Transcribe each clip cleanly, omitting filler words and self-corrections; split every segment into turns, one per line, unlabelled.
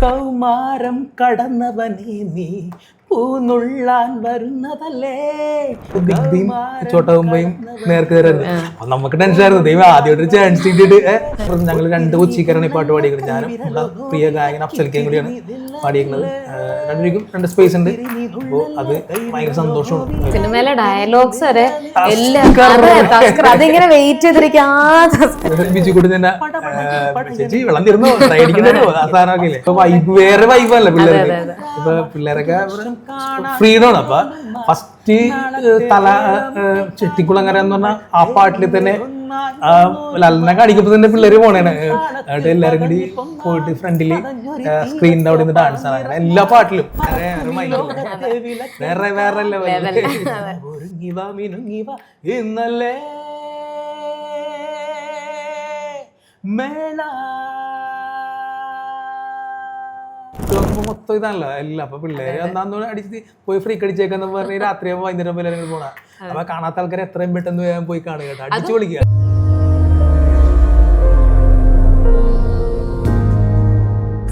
കൗമാരം കടന്നവനെ നീ പൂന്നുള്ളാൻ വരുന്നതല്ലേ. ചോട്ടകുമ്പയും നേർക്ക് തരായിരുന്നു. നമുക്ക് ടെൻഷനായിരുന്നു. ദൈവം ആദ്യമായിട്ട് ചാൻസ് കിട്ടിയിട്ട് ഞങ്ങൾ 2 കൊച്ചിക്കാരാണ് ഈ പാട്ട് പാടിയിരിക്കുന്നത്. ഞാനും നമ്മുടെ പ്രിയ ഗായകൻ അഫ്സൽക്കയും കൂടിയാണ് പാടിയിരിക്കുന്നത്. രണ്ടുപേർക്കും 2 സ്പേസ് ഉണ്ട്. അപ്പോൾ അത് ഭയങ്കര സന്തോഷമാണ്.
സിനിമയിലെ ഡയലോഗ്സ് വരെ അതിങ്ങനെ വെയിറ്റ് ചെയ്തിരിക്കാതെ
ബിജു കൂടി തന്നെ ചേച്ചി വെള്ളം തീർന്നു അടിക്കുന്നോ ആ സാധനമൊക്കെ ഇല്ലേ. ഇപ്പൊ വൈബ് വേറെ വൈബല്ലേ പിള്ളേർക്ക്. ഇപ്പൊ പിള്ളേരൊക്കെ ഫ്രീഡമാണ്. അപ്പൊ ഫസ്റ്റ് ചെട്ടിക്കുളങ്ങര എന്ന് പറഞ്ഞാൽ ആ പാട്ടിൽ തന്നെ ലല്ലനെ കാണിക്കുമ്പോ തന്നെ പിള്ളേര് പോണേണ്. എന്നിട്ട് എല്ലാരും കൂടി പോയിട്ട് ഫ്രണ്ടില് സ്ക്രീനിന്റെ അവിടെ നിന്ന് ഡാൻസ് ആണ്. അങ്ങനെ എല്ലാ പാട്ടിലും വേറെ വേറെ ഇന്നല്ലേ മേള മൊത്തം ഇതാണല്ലോ എല്ലാം. അപ്പൊ പിള്ളേര് എന്താന്ന് അടിച്ച് പോയി ഫ്രീക്ക് അടിച്ചേക്കാന്ന് പറഞ്ഞ് രാത്രിയാകുമ്പോ വൈകുന്നേരം പോലെ പോണ. അപ്പൊ കാണാത്ത ആൾക്കാരെ എത്രയും പെട്ടെന്ന് വേഗം പോയി കാണുക കേട്ടോ, അടിച്ചു വിളിക്കുക.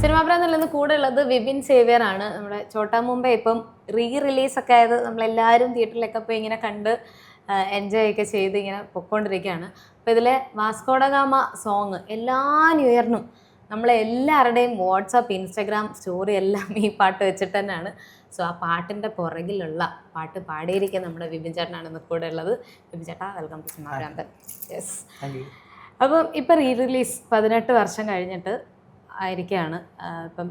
സിനിമാ പ്രാന്തലിൽ കൂടെ ഉള്ളത് വിപിൻ സേവ്യർ ആണ്. നമ്മുടെ ചോട്ടാ മുംബൈ ഇപ്പം റിലീസ് ഒക്കെ ആയത് നമ്മളെല്ലാവരും തിയേറ്ററിലൊക്കെ പോയി ഇങ്ങനെ കണ്ട് എൻജോയ് ഒക്കെ ചെയ്ത് ഇങ്ങനെ പൊയ്ക്കൊണ്ടിരിക്കുകയാണ്. അപ്പോൾ ഇതിലെ വാസ്കോഡ ഗാമ സോങ് എല്ലാ ന്യൂ ഇയറിനും നമ്മളെല്ലാവരുടെയും വാട്സാപ്പ് ഇൻസ്റ്റാഗ്രാം സ്റ്റോറി എല്ലാം ഈ പാട്ട് വെച്ചിട്ട് തന്നെയാണ്. സോ ആ പാട്ടിൻ്റെ പുറകിലുള്ള പാട്ട് പാടിയിരിക്കുക നമ്മുടെ വിപിൻ ചേട്ടനാണ് ഇന്ന് കൂടെ ഉള്ളത്. വിപിൻ ചേട്ടാ, വെൽക്കം ടു സിനിമാ പ്രാന്തൻ. യെസ്. അപ്പം ഇപ്പം റിലീസ് 18 വർഷം കഴിഞ്ഞിട്ട് ആയിരിക്കുകയാണ്. ഇപ്പം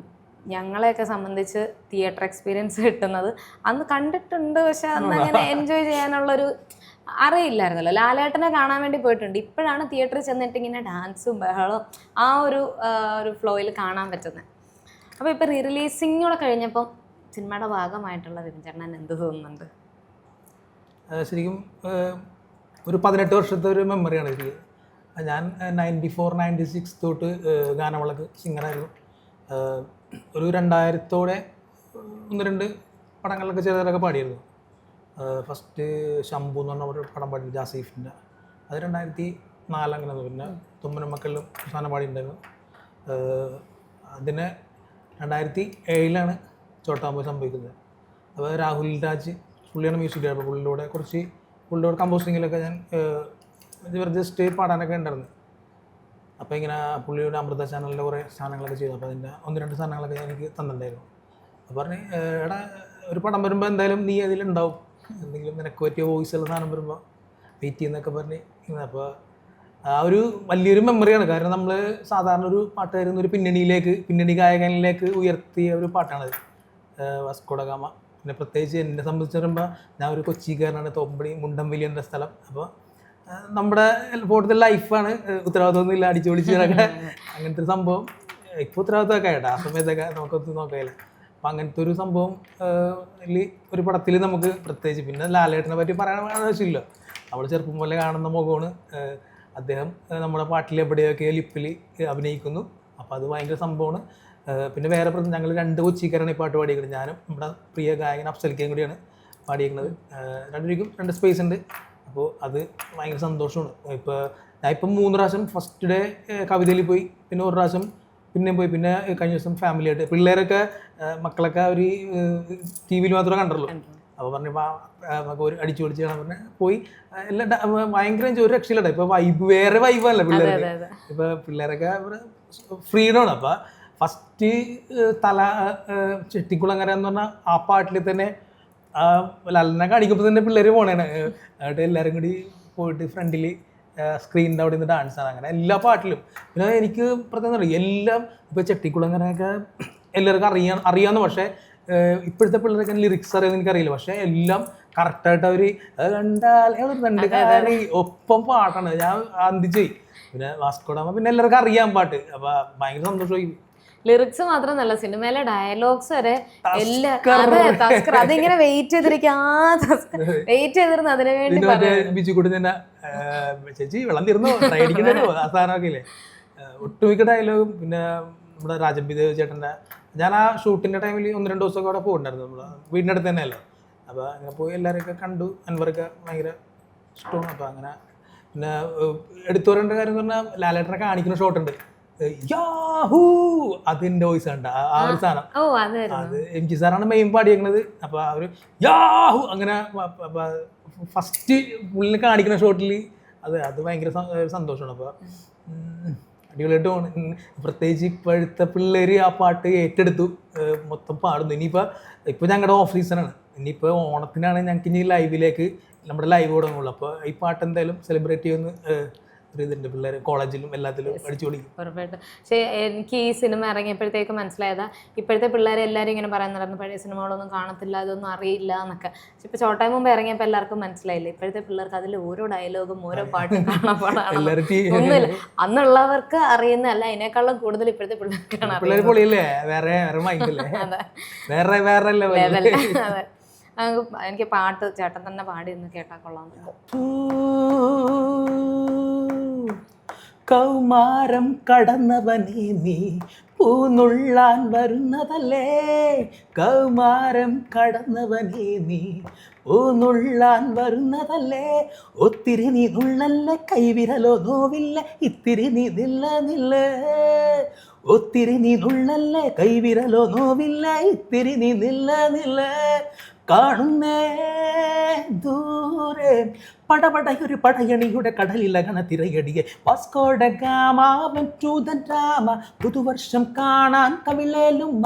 ഞങ്ങളെയൊക്കെ സംബന്ധിച്ച് തിയേറ്റർ എക്സ്പീരിയൻസ് കിട്ടുന്നത് അന്ന് കണ്ടിട്ടുണ്ട്, പക്ഷെ അന്ന് അങ്ങനെ എൻജോയ് ചെയ്യാനുള്ളൊരു അറിയില്ലായിരുന്നല്ലോ. ലാലേട്ടനെ കാണാൻ വേണ്ടി പോയിട്ടുണ്ട്. ഇപ്പോഴാണ് തിയേറ്ററിൽ ചെന്നിട്ട് ഇങ്ങനെ ഡാൻസും ബഹളവും ആ ഒരു ഫ്ലോയിൽ കാണാൻ പറ്റുന്നത്. അപ്പോൾ ഇപ്പോൾ റിലീസിങ്ങോടെ കഴിഞ്ഞപ്പം സിനിമയുടെ ഭാഗമായിട്ടുള്ള വിപിൻ ചേട്ടൻ എന്ത് തോന്നുന്നുണ്ട്?
ശരിക്കും ഒരു 18 വർഷത്തെ ഒരു മെമ്മറിയാണ് എനിക്ക്. ഞാൻ 94-96 തൊട്ട് ഗാനമേളക്ക് സിംഗറായിരുന്നു. ഒരു 2000-ഓടെ 1-2 പടങ്ങളിലൊക്കെ ചെറുതൊക്കെ പാടിയിരുന്നു. ഫസ്റ്റ് ശംഭു എന്ന് പറഞ്ഞ ഒരു പടം പാടി ജാസീഫിൻ്റെ, അത് 2004 അങ്ങനെ. പിന്നെ തുമ്മനും മക്കളിലും അവസാനം പാടിയിട്ടുണ്ടായിരുന്നു. അതിന് 2007 ചോട്ടാമ്പോ സംഭവിക്കുന്നത്. അപ്പോൾ രാഹുൽ രാജ് പുള്ളിയാണ് മ്യൂസിക് ഡയറക്ടർ. പുള്ളിയോട് കമ്പോസിങ്ങിലൊക്കെ ഞാൻ ജസ്റ്റ് പാടാനൊക്കെ ഉണ്ടായിരുന്നു. അപ്പോൾ ഇങ്ങനെ പുള്ളിയുടെ അമൃത ചാനലിൻ്റെ കുറേ സാധനങ്ങളൊക്കെ ചെയ്തു. അപ്പോൾ അതിൻ്റെ 1-2 സാധനങ്ങളൊക്കെ എനിക്ക് തന്നിട്ടുണ്ടായിരുന്നു. അപ്പോൾ പറഞ്ഞ് എടാ ഒരു പടം വരുമ്പോൾ എന്തായാലും നീ അതിലുണ്ടാവും, എന്തെങ്കിലും നിനക്ക് പറ്റിയ വോയിസുള്ള സാധനം വരുമ്പോൾ വെയിറ്റ് ചെയ്യുന്നൊക്കെ പറഞ്ഞ്. അപ്പോൾ ആ ഒരു വലിയൊരു മെമ്മറിയാണ്. കാരണം നമ്മൾ സാധാരണ ഒരു പാട്ടുകാരുന്ന ഒരു പിന്നണി ഗായകനിലേക്ക് ഉയർത്തിയ ഒരു പാട്ടാണത് വാസ്കോഡ ഗാമ. പിന്നെ പ്രത്യേകിച്ച് എന്നെ സംബന്ധിച്ച് പറയുമ്പോൾ ഞാൻ ഒരു കൊച്ചിക്കാരനാണ്. തോമ്പടി മുണ്ടംവലി എന്ന സ്ഥലം. അപ്പോൾ നമ്മുടെ ഇപ്പോഴത്തെ ലൈഫാണ്, ഉത്തരവാദിത്വമൊന്നും ഇല്ല, അടിച്ചു പൊളിച്ച് അങ്ങനത്തെ ഒരു സംഭവം. ഇപ്പോൾ ഉത്തരവാദിത്വമൊക്കെ ആയിട്ടാ, ആ സമയത്തൊക്കെ നമുക്കൊന്നും നോക്കില്ല. അപ്പം അങ്ങനത്തെ ഒരു സംഭവം ഒരു പടത്തിൽ നമുക്ക് പ്രത്യേകിച്ച്. പിന്നെ ലാലേട്ടനെ പറ്റി പറയാൻ ആവശ്യമില്ല. നമ്മൾ ചെറുപ്പം പോലെ കാണുന്ന മുഖമാണ് അദ്ദേഹം. നമ്മുടെ പാട്ടിൽ എവിടെയൊക്കെ ലിപ്പിൽ അഭിനയിക്കുന്നു. അപ്പോൾ അത് ഭയങ്കര സംഭവമാണ്. പിന്നെ വേറെ ഞങ്ങൾ 2 കൊച്ചിക്കാരാണ് ഈ പാട്ട് പാടിയിരിക്കുന്നത്. ഞാനും നമ്മുടെ പ്രിയ ഗായകൻ അഫ്സൽക്കയും കൂടിയാണ് പാടിയിരിക്കുന്നത്. രണ്ടുപേർക്കും 2 സ്പേസ് ഉണ്ട്. അപ്പോൾ അത് ഭയങ്കര സന്തോഷമാണ്. ഞാനിപ്പം 3 പ്രാവശ്യം ഫസ്റ്റ് ഡേ കവിതയിൽ പോയി, പിന്നെ 1 പ്രാവശ്യം പിന്നെയും പോയി, പിന്നെ കഴിഞ്ഞ ദിവസം ഫാമിലി ആയിട്ട് പിള്ളേരൊക്കെ മക്കളൊക്കെ ഒരു TV-യിൽ മാത്രമേ കണ്ടുള്ളൂ. അപ്പോൾ പറഞ്ഞപ്പോൾ ഒരു അടിച്ചു പൊളിച്ച് കാണാൻ പറഞ്ഞാൽ പോയി. എല്ലാം ഭയങ്കര ഒരു രക്ഷയില്ല. ഇപ്പോൾ വേറെ വൈബല്ലേ പിള്ളേർക്ക്. ഇപ്പോൾ പിള്ളേരൊക്കെ ഫ്രീഡമാണ്. അപ്പോൾ ഫസ്റ്റ് ചെട്ടിക്കുളങ്ങര എന്ന് പറഞ്ഞാൽ ആ പാട്ടിൽ തന്നെ ലല്ലനെ കാണിക്കുമ്പോൾ തന്നെ പിള്ളേർ പോണേണ്. എന്നിട്ട് എല്ലാവരും കൂടി പോയിട്ട് ഫ്രണ്ടിൽ സ്ക്രീനിൻ്റെ അവിടെ നിന്ന് ഡാൻസ് ആണ്. അങ്ങനെ എല്ലാ പാട്ടിലും. പിന്നെ എനിക്ക് പ്രത്യേകം എല്ലാം ഇപ്പോൾ ചെട്ടിക്കുളങ്ങരയൊക്കെ എല്ലാവർക്കും അറിയാവുന്ന, പക്ഷേ ഇപ്പോഴത്തെ പിള്ളേരൊക്കെ ലിറിക്സ് അറിയാമെന്ന് എനിക്കറിയില്ല. പക്ഷേ എല്ലാം കറക്റ്റായിട്ട് അവർ കണ്ടാൽ 2 കാര്യം ഒപ്പം പാട്ടാണ്. ഞാൻ അന്തിച്ചു പോയി. പിന്നെ വാസ്കോഡ ഗാമ പിന്നെ എല്ലാവർക്കും അറിയാൻ പാട്ട്. അപ്പോൾ ഭയങ്കര സന്തോഷമായി.
ലിറിക്സ് മാത്രമല്ല, സിനിമയിലെ ഡയലോഗ്സ് വരെ അതിങ്ങനെ വെയിറ്റ് ചെയ്തിരുന്നു അതിനു വേണ്ടി.
ബിജു കൂടി തന്നെ ചേച്ചി വെള്ളം തീർന്നു അടിക്കുന്നോ ആ സാധനമൊക്കെ ഇല്ലേ. ഒട്ടുമിക്ക ഡയലോഗും. പിന്നെ നമ്മുടെ രാജംബിദേവ് ചേട്ടൻ്റെ, ഞാൻ ആ ഷൂട്ടിൻ്റെ ടൈമിൽ 1-2 ദിവസമൊക്കെ അവിടെ പോയിട്ടുണ്ടായിരുന്നു. നമ്മൾ വീടിൻ്റെ അടുത്ത് തന്നെയല്ലേ. അപ്പോൾ അങ്ങനെ പോയി എല്ലാവരെയൊക്കെ കണ്ടു. അൻവറൊക്കെ ഭയങ്കര ഇഷ്ടമാണ്. അപ്പോൾ അങ്ങനെ പിന്നെ എടുത്തു പറയേണ്ട കാര്യം എന്ന് പറഞ്ഞാൽ ലാലേട്ടനെ കാണിക്കുന്ന ഷോട്ടുണ്ട്. യാഹൂ അതിൻ്റെ വോയിസ് ഉണ്ട് ആ ഒരു സാധനം.
ഓ അതായിരുന്നു.
അത് എം ജി സാറാണ് മെയിൻ പാടിയേക്കുന്നത്. അപ്പോൾ ആ ഒരു യാഹൂ അങ്ങനെ ഫസ്റ്റ് പുള്ളിനെ കാണിക്കുന്ന ഷോട്ടിൽ അത് ഭയങ്കര സന്തോഷമാണ്. അപ്പോൾ അടിപൊളിയായിട്ട് പോകണം. പ്രത്യേകിച്ച് ഇപ്പോഴത്തെ പിള്ളേർ ആ പാട്ട് ഏറ്റെടുത്തു, മൊത്തം പാടുന്നു. ഇപ്പോൾ ഞങ്ങളുടെ ഓഫ് സീസണാണ്. ഇനിയിപ്പോൾ ഓണത്തിനാണ് ഞങ്ങൾക്ക് ഇനി ലൈവിലേക്ക് നമ്മുടെ ലൈവ് തുടങ്ങുള്ളൂ. അപ്പോൾ ഈ പാട്ട് എന്തായാലും സെലിബ്രേറ്റ് ചെയ്യുന്ന ഒരു ഇതുണ്ട്. പിള്ളേർ കോളേജിലും എല്ലാത്തിലും അടിച്ചു പൊളിക്കും.
ഉറപ്പായിട്ടും. പക്ഷേ എനിക്ക് ഈ സിനിമ ഇറങ്ങിയപ്പോഴത്തേക്ക് മനസ്സിലായതാ ഇപ്പോഴത്തെ പിള്ളേരെ എല്ലാവരും ഇങ്ങനെ പറയുന്നുണ്ടായിരുന്നു പഴയ സിനിമകളൊന്നും കാണത്തില്ല, അതൊന്നും അറിയില്ല എന്നൊക്കെ. പക്ഷെ ഇപ്പോൾ ചോട്ടാ മുമ്പ് ഇറങ്ങിയപ്പോൾ എല്ലാവർക്കും മനസ്സിലായില്ലേ ഇപ്പോഴത്തെ പിള്ളേർക്ക് അതിൽ ഓരോ ഡയലോഗും ഓരോ പാട്ടും കാണാപ്പാടാണ്. ഒന്നുമില്ല, അന്നുള്ളവർക്ക് അറിയുന്നതല്ല, അതിനേക്കാളും കൂടുതൽ ഇപ്പോഴത്തെ പിള്ളേർക്കാണ്
പിള്ളേർ പൊളിയല്ലേ, വേറെ വേറെ മൈൻഡല്ലേ, വേറെ വേറെ
ലെവൽ. അതെ, എനിക്ക് പാട്ട് ചേട്ടൻ തന്നെ പാടി ഒന്ന് കേട്ടാൽ കൊള്ളാമെന്നുണ്ട്.
കൗമാരം കടന്നവനേ നീ പൂന്നുള്ളാൻ വരുന്നതല്ലേ, കൗമാരം കടന്നവനേ നീ പൂന്നുള്ളാൻ വരുന്നതല്ലേ, ഒത്തിരി നീ നുള്ളല്ലേ കൈവിരലോ നോവില്ല ഇത്തിരി നീ നില്ല, ഒത്തിരി നീ നുള്ളല്ലേ കൈവിരലോ നോവില്ല ഇത്തിരി നീ നില്ല, കാണുന്നേ ദൂരെ പടപടയൊരു പടയണിയുടെ കടലിലകണ തിരയടിയെ Vasco da Gama to the drama, പുതുവർഷം കാണാൻ കവിളേലുമ്മ,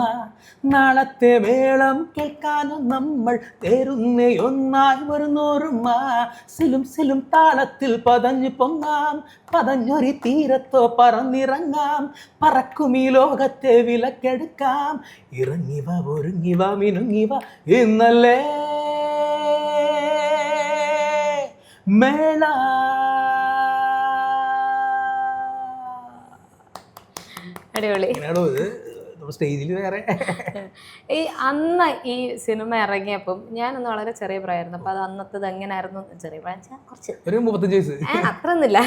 നാളത്തെ വേളം കേൾക്കാനും നമ്മൾ തേരുന്നേ ഒന്നായി വരുന്നോറുമ്മ, സിലും സിലും താളത്തിൽ പതഞ്ഞു പൊങ്ങാം, പതഞ്ഞൊരു തീരത്തോ പറന്നിറങ്ങാം, പറക്കും ഈ ലോകത്തെ വിലക്കെടുക്കാം, ഇറങ്ങിവ ഒരുങ്ങിവ മിനുങ്ങിവ ഇന്നല്ലേ മേള.
അടിപൊളി.
സ്റ്റേജിൽ വേറെ
ഈ അന്ന് ഈ സിനിമ ഇറങ്ങിയപ്പം ഞാനൊന്ന് വളരെ ചെറിയ പ്രായമായിരുന്നു. അപ്പൊ അത് അന്നത്തത് എങ്ങനെയായിരുന്നു? ചെറിയ പ്രായം കുറച്ച്
ഒരു 35 വയസ്സ്
അത്രയൊന്നുമില്ല,